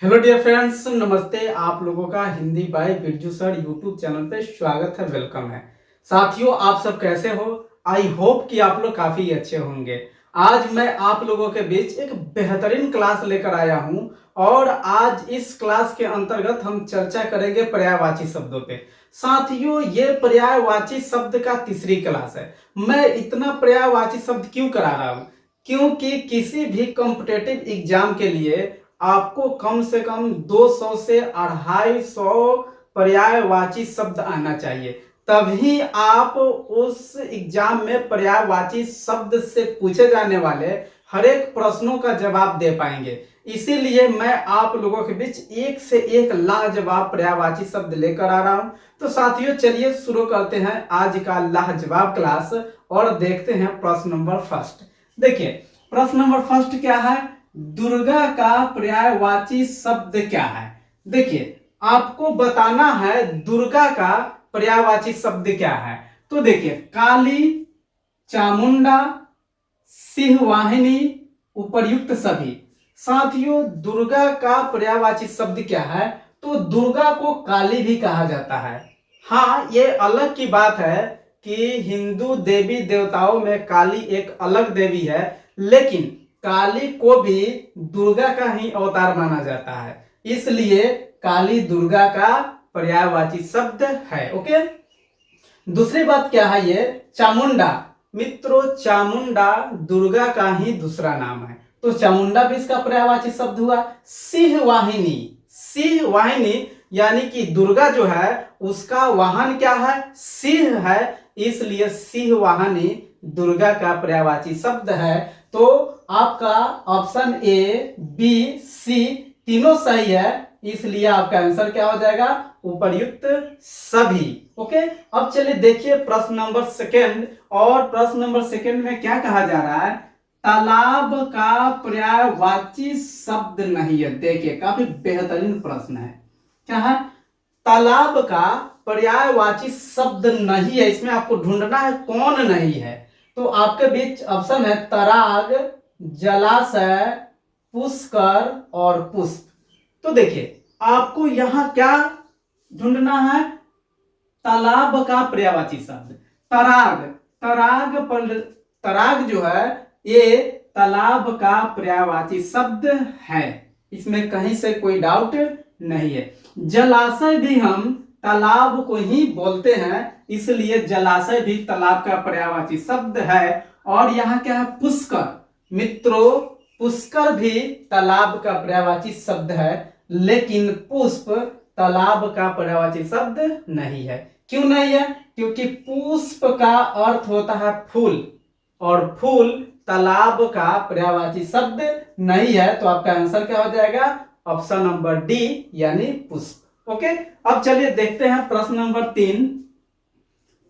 Hello dear friends, नमस्ते। आप लोगों का Hindi by Birju sir YouTube channel पे स्वागत है, वेलकम है। साथियों, आप सब कैसे हो? आई होप कि आप लोग काफी अच्छे होंगे। आज मैं आप लोगों के बीच एक बेहतरीन क्लास लेकर आया हूं और आज इस क्लास के अंतर्गत हम चर्चा करेंगे पर्यायवाची शब्दों पे। साथियों, ये पर्यायवाची शब्द का तीसरी क्लास है। मैं इतना पर्यायवाची शब्द क्यों करा रहा हूं? क्योंकि किसी भी कॉम्पिटेटिव एग्जाम के लिए आपको कम से कम 200 से 250 पर्यायवाची शब्द आना चाहिए, तभी आप उस एग्जाम में पर्यायवाची शब्द से पूछे जाने वाले हर एक प्रश्नों का जवाब दे पाएंगे। इसीलिए मैं आप लोगों के बीच एक से एक लाजवाब पर्यायवाची शब्द लेकर आ रहा हूं। तो साथियों, चलिए शुरू करते हैं आज का लाजवाब क्लास और देखते हैं प्रश्न नंबर फर्स्ट। देखिए, प्रश्न नंबर फर्स्ट क्या है? दुर्गा का पर्यायवाची शब्द क्या है? देखिए, आपको बताना है दुर्गा का पर्यायवाची शब्द क्या है। तो देखिए, काली, चामुंडा, सिंहवाहिनी, उपर्युक्त सभी। साथियों, दुर्गा का पर्यायवाची शब्द क्या है? तो दुर्गा को काली भी कहा जाता है। हाँ, ये अलग की बात है कि हिंदू देवी देवताओं में काली एक अलग देवी है, लेकिन काली को भी दुर्गा का ही अवतार माना जाता है, इसलिए काली दुर्गा का पर्यायवाची शब्द है। ओके। दूसरी बात क्या है? ये चामुंडा। मित्रों, चामुंडा दुर्गा का ही दूसरा नाम है, तो चामुंडा भी इसका पर्यायवाची शब्द हुआ। सिंह वाहिनी, सिंह वाहिनी यानी कि दुर्गा जो है उसका वाहन क्या है? सिंह है, इसलिए सिंह वाहिनी दुर्गा का पर्यायवाची शब्द है। तो आपका ऑप्शन ए, बी, सी तीनों सही है, इसलिए आपका आंसर क्या हो जाएगा? उपर्युक्त सभी। ओके। अब चलिए देखिए प्रश्न नंबर सेकंड। और प्रश्न नंबर सेकंड में क्या कहा जा रहा है? तालाब का पर्यायवाची शब्द नहीं है। देखिए, काफी बेहतरीन प्रश्न है। क्या है? तालाब का पर्यायवाची शब्द नहीं है। इसमें आपको ढूंढना है कौन नहीं है। तो आपके बीच ऑप्शन है तराग, जलाशय, पुष्कर और पुष्प। तो देखिए, आपको यहां क्या ढूंढना है? तालाब का पर्यायवाची शब्द तराग। तराग जो है ये तालाब का पर्यायवाची शब्द है, इसमें कहीं से कोई डाउट नहीं है। जलाशय भी हम तालाब को ही बोलते हैं, इसलिए जलाशय भी तालाब का पर्यायवाची शब्द है। और यहाँ क्या है? पुष्कर। मित्रों, पुष्कर भी तालाब का पर्यायवाची शब्द है, लेकिन पुष्प तालाब का पर्यायवाची शब्द नहीं है। क्यों नहीं है? क्योंकि पुष्प का अर्थ होता है फूल, और फूल तालाब का पर्यायवाची शब्द नहीं है। तो आपका आंसर क्या हो जाएगा? ऑप्शन नंबर डी यानी पुष्प। ओके। अब चलिए देखते हैं प्रश्न नंबर 3।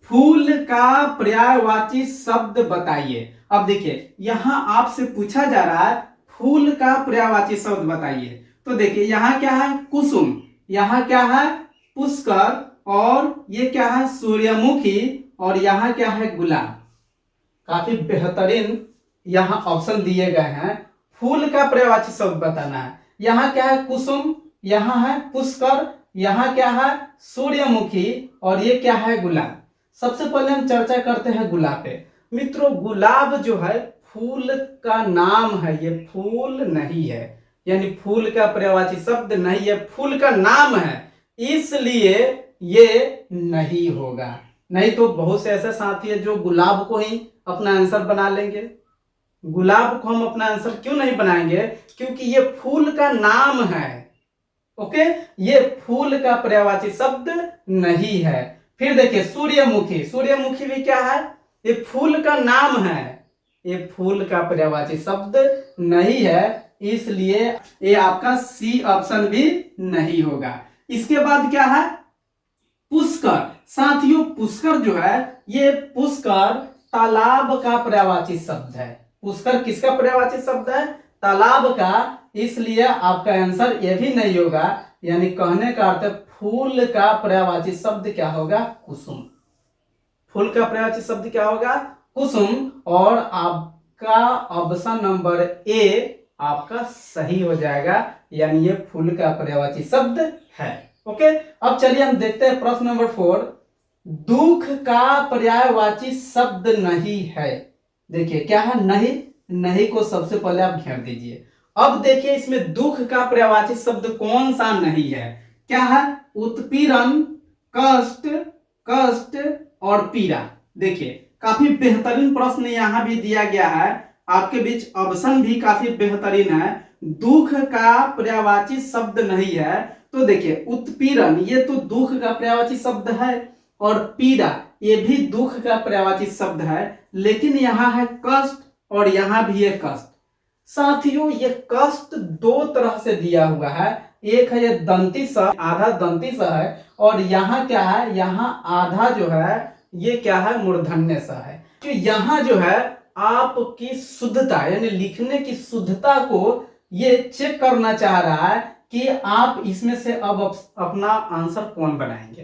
फूल का पर्यायवाची शब्द बताइए। अब देखिए, यहां आपसे पूछा जा रहा है फूल का पर्यायवाची शब्द बताइए। तो देखिए, यहां क्या है? कुसुम, यहां क्या है? पुष्कर, और ये क्या है? सूर्यमुखी, और यहां क्या है? गुलाब। काफी बेहतरीन यहां ऑप्शन दिए गए हैं। फूल का पर्यायवाची शब्द बताना है। यहां क्या है? कुसुम, यहां है पुष्कर, यहां क्या है? सूर्यमुखी, और ये क्या है? गुलाब। सबसे पहले हम चर्चा करते हैं गुलाब पे। मित्रों, गुलाब जो है फूल का नाम है, ये फूल नहीं है, यानी फूल का पर्यायवाची शब्द नहीं है, फूल का नाम है, इसलिए ये नहीं होगा। नहीं तो बहुत से ऐसे साथी है जो गुलाब को ही अपना आंसर बना लेंगे। गुलाब को हम अपना आंसर क्यों नहीं बनाएंगे? क्योंकि ये फूल का नाम है। ओके, ये फूल का पर्यायवाची शब्द नहीं है। फिर देखिए, सूर्यमुखी। सूर्यमुखी भी क्या है? ये फूल का नाम है, ये फूल का पर्यायवाची शब्द नहीं है, इसलिए ये आपका सी ऑप्शन भी नहीं होगा। इसके बाद क्या है? पुष्कर। साथियों, पुष्कर जो है ये पुष्कर तालाब का पर्यायवाची शब्द है। पुष्कर किसका पर्यायवाची शब्द है? तालाब का, इसलिए आपका आंसर ये भी नहीं होगा। यानी कहने का अर्थ फूल का पर्यायवाची शब्द क्या होगा? कुसुम। फूल का पर्यायवाची शब्द क्या होगा? कुसुम। और आपका ऑप्शन नंबर ए आपका सही हो जाएगा, यानी ये फूल का पर्यायवाची शब्द है। ओके, अब चलिए हम देखते हैं प्रश्न नंबर 4। दुख का पर्यायवाची शब्द नहीं है। देखिए क्या है, नहीं। नहीं को सबसे पहले आप घेर दीजिए। अब देखिए इसमें दुख का पर्यायवाची शब्द कौन सा नहीं है। क्या है, उत्पीड़न, कष्ट, कष्ट और पीड़ा। देखिए काफी बेहतरीन प्रश्न यहां भी दिया गया है, आपके बीच ऑप्शन भी काफी बेहतरीन है। दुख का पर्यायवाची शब्द नहीं है, तो देखिए उत्पीड़न ये तो दुख का पर्यायवाची शब्द है, और पीड़ा ये भी दुख का पर्यायवाची शब्द है, लेकिन यहाँ है कष्ट और यहाँ भी है कष्ट। साथियों ये कष्ट दो तरह से दिया हुआ है, एक है ये दंती स, आधा दंती स है, और यहाँ क्या है, यहाँ आधा जो है ये क्या है, मूर्धन्य स है। तो यहाँ जो है आपकी शुद्धता यानी लिखने की शुद्धता को ये चेक करना चाह रहा है कि आप इसमें से अब अपना आंसर कौन बनाएंगे।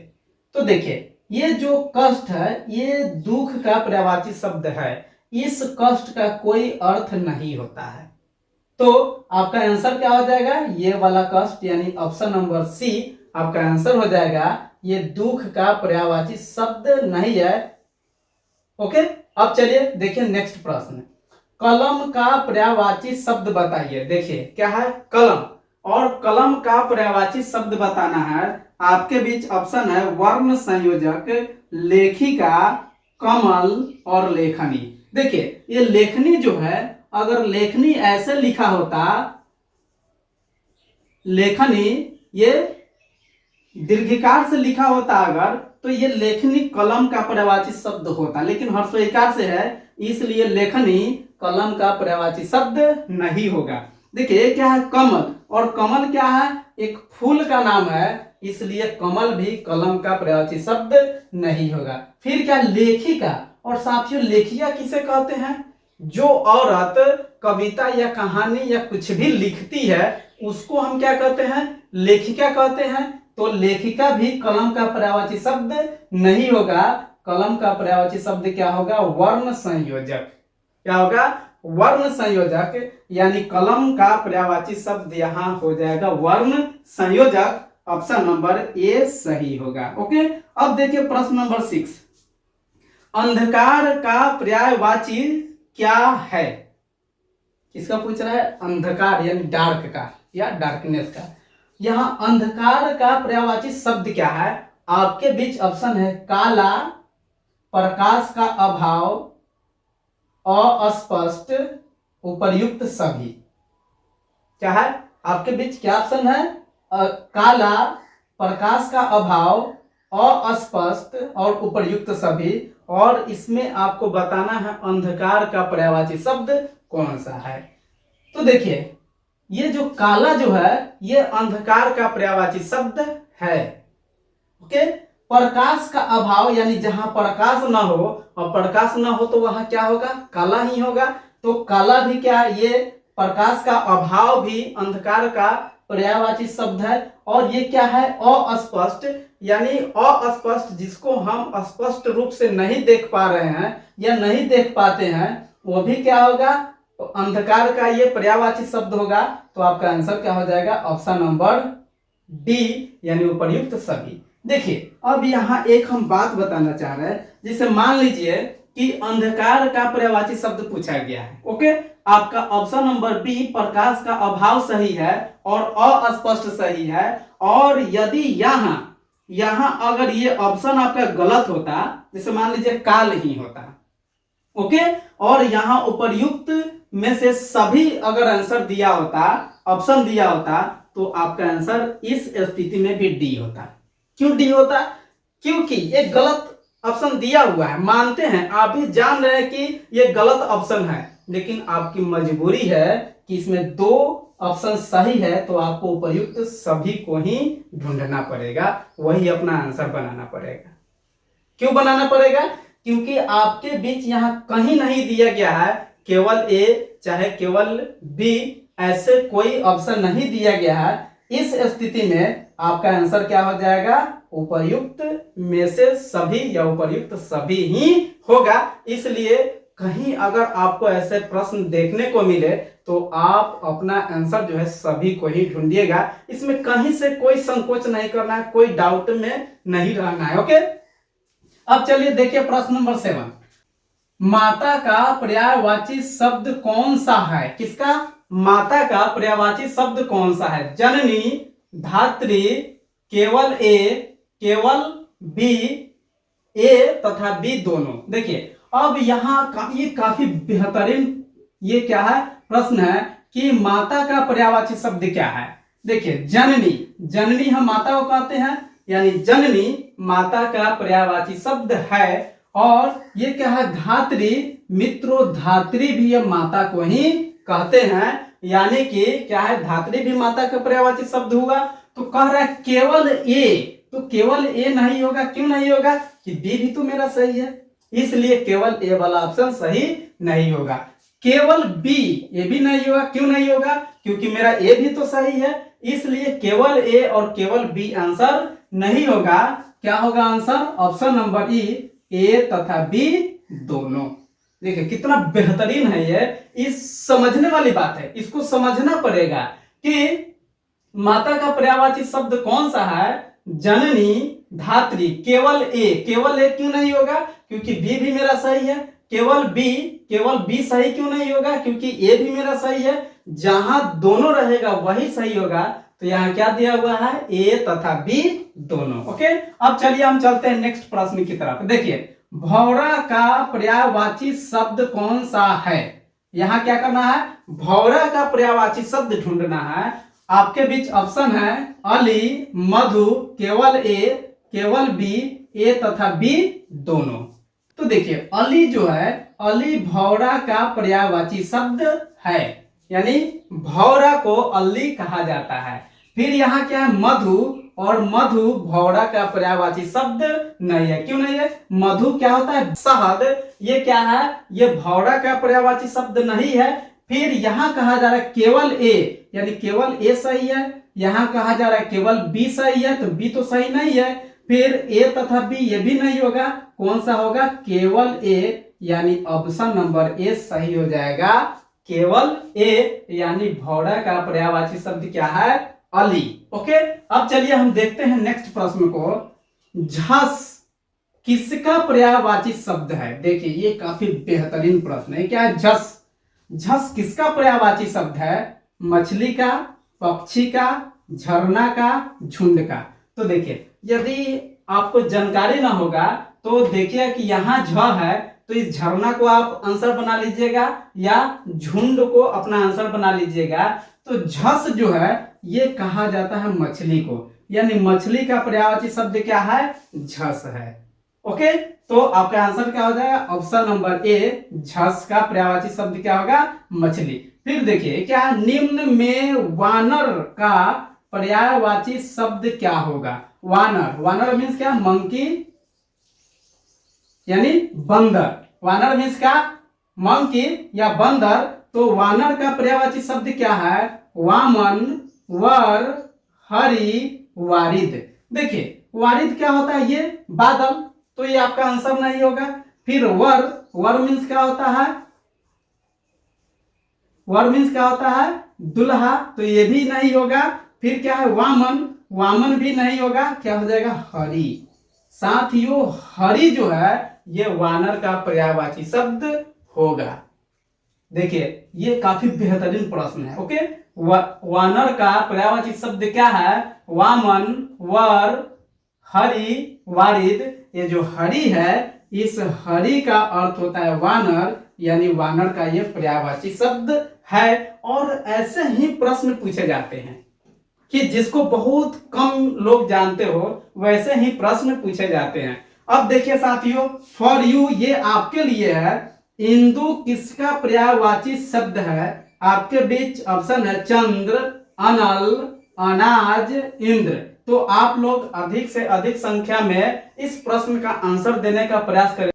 तो देखिए ये जो कष्ट है ये दुख का पर्यायवाची शब्द है, इस कष्ट का कोई अर्थ नहीं होता है, तो आपका आंसर क्या हो जाएगा, ये वाला कष्ट यानी ऑप्शन नंबर सी आपका आंसर हो जाएगा। ये दुख का पर्यायवाची शब्द नहीं है। ओके, अब चलिए देखिए नेक्स्ट प्रश्न, कलम का पर्यायवाची शब्द बताइए। देखिए क्या है, कलम, और कलम का पर्यायवाची शब्द बताना है। आपके बीच ऑप्शन है वर्ण संयोजक, लेखिका, कमल और लेखनी। देखिए ये लेखनी जो है, अगर लेखनी ऐसे लिखा होता, लेखनी ये दीर्घिकार से लिखा होता अगर, तो ये लेखनी कलम का पर्यायवाची शब्द होता, लेकिन ह्रस्वईकार से है इसलिए लेखनी कलम का पर्यायवाची शब्द नहीं होगा। देखिए क्या है, कमल, और कमल क्या है, एक फूल का नाम है, इसलिए कमल भी कलम का पर्यायवाची शब्द नहीं होगा। फिर क्या, लेखिका, और साथियों लेखिका किसे कहते हैं, जो औरत कविता या कहानी या कुछ भी लिखती है उसको हम क्या कहते हैं, लेखिका कहते हैं। तो लेखिका भी कलम का पर्यायवाची शब्द नहीं होगा, कलम का पर्यायवाची शब्द क्या होगा, वर्ण संयोजक। क्या होगा, वर्ण संयोजक, यानी कलम का पर्यायवाची शब्द यहां हो जाएगा वर्ण संयोजक। ऑप्शन नंबर ए सही होगा। ओके, अब देखिए प्रश्न नंबर 6, अंधकार का पर्यायवाची क्या है। किसका पूछ रहा है, अंधकार यानी डार्क का या डार्कनेस का। यहां अंधकार का पर्यायवाची शब्द क्या है, आपके बीच ऑप्शन है काला, प्रकाश का अभाव, अस्पष्ट, उपर्युक्त सभी। क्या है, आपके बीच क्या ऑप्शन है, काला, प्रकाश का अभाव, अस्पष्ट और उपर्युक्त सभी, और इसमें आपको बताना है अंधकार का पर्यायवाची शब्द कौन सा है। तो देखिए ये जो काला जो है ये अंधकार का पर्यायवाची शब्द है। ओके, प्रकाश का अभाव यानी जहां प्रकाश न हो, और प्रकाश न हो तो वहां क्या होगा, काला ही होगा। तो काला भी क्या, ये प्रकाश का अभाव भी अंधकार का पर्यायवाची शब्द है। और ये क्या है, अस्पष्ट, यानी अस्पष्ट जिसको हम स्पष्ट रूप से नहीं देख पा रहे हैं या नहीं देख पाते हैं, वो भी क्या होगा, तो अंधकार का ये पर्यायवाची शब्द होगा। तो आपका आंसर क्या हो जाएगा, ऑप्शन नंबर डी यानी उपर्युक्त सभी। देखिए अब यहाँ एक हम बात बताना चाह रहे हैं, जैसे मान लीजिए कि अंधकार का पर्यायवाची शब्द पूछा गया है। ओके, आपका ऑप्शन नंबर बी प्रकाश का अभाव सही है और अस्पष्ट सही है। और यदि यहाँ अगर ये ऑप्शन आपका गलत होता, जैसे मान लीजिए काल ही होता, ओके, और यहाँ उपर्युक्त में से सभी अगर आंसर दिया होता, ऑप्शन दिया होता, तो आपका आंसर इस स्थिति में भी डी होता। क्यों डी होता, क्योंकि ये गलत ऑप्शन दिया हुआ है, मानते हैं, आप भी जान रहे हैं कि ये गलत ऑप्शन है, लेकिन आपकी मजबूरी है कि इसमें दो ऑप्शन सही है, तो आपको उपर्युक्त सभी को ही ढूंढना पड़ेगा, वही अपना आंसर बनाना पड़ेगा। क्यों बनाना पड़ेगा, क्योंकि आपके बीच यहाँ कहीं नहीं दिया गया है केवल ए चाहे केवल बी, ऐसे कोई ऑप्शन नहीं दिया गया है। इस स्थिति में आपका आंसर क्या हो जाएगा, उपर्युक्त में से सभी या उपर्युक्त सभी ही होगा। इसलिए कहीं अगर आपको ऐसे प्रश्न देखने को मिले तो आप अपना आंसर जो है सभी को ही ढूंढिएगा। इसमें कहीं से कोई संकोच नहीं करना है, कोई डाउट में नहीं रहना है। ओके, अब चलिए देखिए प्रश्न नंबर 7। माता का पर्यायवाची शब्द कौन सा है? किसका? माता का पर्यायवाची शब्द कौन सा है? जननी, धात्री, केवल ए, केवल बी, ए तथा बी दोनों। देखिए अब यहाँ ये काफी बेहतरीन ये क्या है प्रश्न है कि माता का पर्यायवाची शब्द क्या है। देखिए जननी, जननी हम माता को कहते हैं, यानी जननी माता का पर्यायवाची शब्द है। और ये क्या है? धात्री, मित्रों धात्री भी हम माता को ही कहते हैं, यानी कि क्या है? धात्री भी माता का पर्यायवाची शब्द हुआ। तो कह रहा है केवल ए, तो केवल ए नहीं होगा। क्यों नहीं होगा? कि बी भी तो मेरा सही है, इसलिए केवल ए वाला ऑप्शन सही नहीं होगा। केवल बी, ये भी नहीं होगा। क्यों नहीं होगा? क्योंकि मेरा ए भी तो सही है, इसलिए केवल ए और केवल बी आंसर नहीं होगा। क्या होगा आंसर? ऑप्शन नंबर ई, ए तथा बी दोनों। देखिए कितना बेहतरीन है ये, इस समझने वाली बात है, इसको समझना पड़ेगा कि माता का पर्यायवाची शब्द कौन सा है। जननी, धात्री, केवल ए, केवल ए क्यों नहीं होगा? क्योंकि बी भी मेरा सही है। केवल बी सही क्यों नहीं होगा? क्योंकि ए भी मेरा सही है। जहां दोनों रहेगा वही सही होगा, तो यहाँ क्या दिया हुआ है? ए तथा बी दोनों। ओके, अब चलिए हम चलते हैं नेक्स्ट प्रश्न की तरफ। देखिए भौरा का पर्यायवाची शब्द कौन सा है? यहाँ क्या करना है? भौरा का पर्यायवाची शब्द ढूंढना है। आपके बीच ऑप्शन है अली, मधु, केवल ए, केवल बी, ए तथा बी दोनों। तो देखिए अली जो है, अली भौरा का पर्यायवाची शब्द है, यानी भौरा को अली कहा जाता है। फिर यहाँ क्या है? मधु, और मधु भौरा का पर्यायवाची शब्द नहीं है। क्यों नहीं है? मधु क्या होता है? शहद। ये क्या है? ये भौरा का पर्यायवाची शब्द नहीं है। फिर यहाँ कहा जा रहा है केवल ए, यानी केवल ए सही है। यहाँ कहा जा रहा है केवल बी सही है, तो बी तो सही नहीं है। फिर ए तथा बी ये भी नहीं होगा। कौन सा होगा? केवल ए, यानी ऑप्शन नंबर ए सही हो जाएगा। केवल ए, यानी भौरा का पर्यायवाची शब्द क्या है? अली। ओके, अब चलिए हम देखते हैं नेक्स्ट प्रश्न को। झस किसका पर्यायवाची शब्द है? देखिए ये काफी बेहतरीन प्रश्न है। क्या है? झस। झस किसका पर्यायवाची शब्द है? मछली का, पक्षी का, झरना का, झुंड का। तो देखिए यदि आपको जानकारी ना होगा तो देखिए कि यहाँ झ है, तो इस झरना को आप आंसर बना लीजिएगा या झुंड को अपना आंसर बना लीजिएगा। तो झस जो है ये कहा जाता है मछली को, यानी मछली का पर्यायवाची शब्द क्या है? झस है। ओके, तो आपका आंसर क्या हो जाएगा? ऑप्शन नंबर ए, झस का पर्यायवाची शब्द क्या होगा? मछली। फिर देखिए क्या है? निम्न में वानर का पर्यायवाची शब्द क्या होगा? वानर, वानर मीन्स क्या? मंकी, यानी बंदर। वानर मीन्स क्या? मंकी या बंदर। तो वानर का पर्यायवाची शब्द क्या है? वामन, वर, हरि, वारिद। देखिए वारिद क्या होता है? ये बादल, तो ये आपका आंसर नहीं होगा। फिर वर, वर मीन्स क्या होता है? वर मीन्स क्या होता है? दुल्हा, तो ये भी नहीं होगा। फिर क्या है? वामन, वामन भी नहीं होगा। क्या हो जाएगा? हरि। साथियों हरि जो है ये वानर का पर्यायवाची शब्द होगा। देखिए ये काफी बेहतरीन प्रश्न है। ओके, वानर का पर्यायवाची शब्द क्या है? वामन, वर, हरि, वारिद। ये जो हरि है, इस हरि का अर्थ होता है वानर, यानी वानर का ये पर्यायवाची शब्द है। और ऐसे ही प्रश्न पूछे जाते हैं कि जिसको बहुत कम लोग जानते हो, वैसे ही प्रश्न पूछे जाते हैं। अब देखिए साथियों, फॉर यू ये आपके लिए है। इंदु किसका पर्यायवाची शब्द है? आपके बीच ऑप्शन है चंद्र, अनल, अनाज, इंद्र। तो आप लोग अधिक से अधिक संख्या में इस प्रश्न का आंसर देने का प्रयास करें,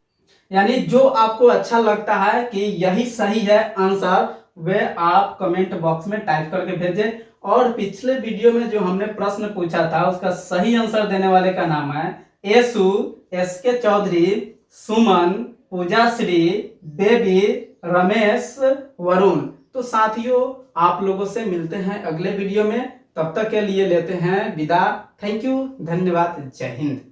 यानी जो आपको अच्छा लगता है कि यही सही है आंसर, वे आप कमेंट बॉक्स में टाइप करके भेजें। और पिछले वीडियो में जो हमने प्रश्न पूछा था उसका सही आंसर देने वाले का नाम है एसु, एस के चौधरी, सुमन, पूजाश्री, बेबी, रमेश, वरुण। तो साथियों आप लोगों से मिलते हैं अगले वीडियो में, तब तक के लिए लेते हैं विदा। थैंक यू, धन्यवाद, जय हिंद।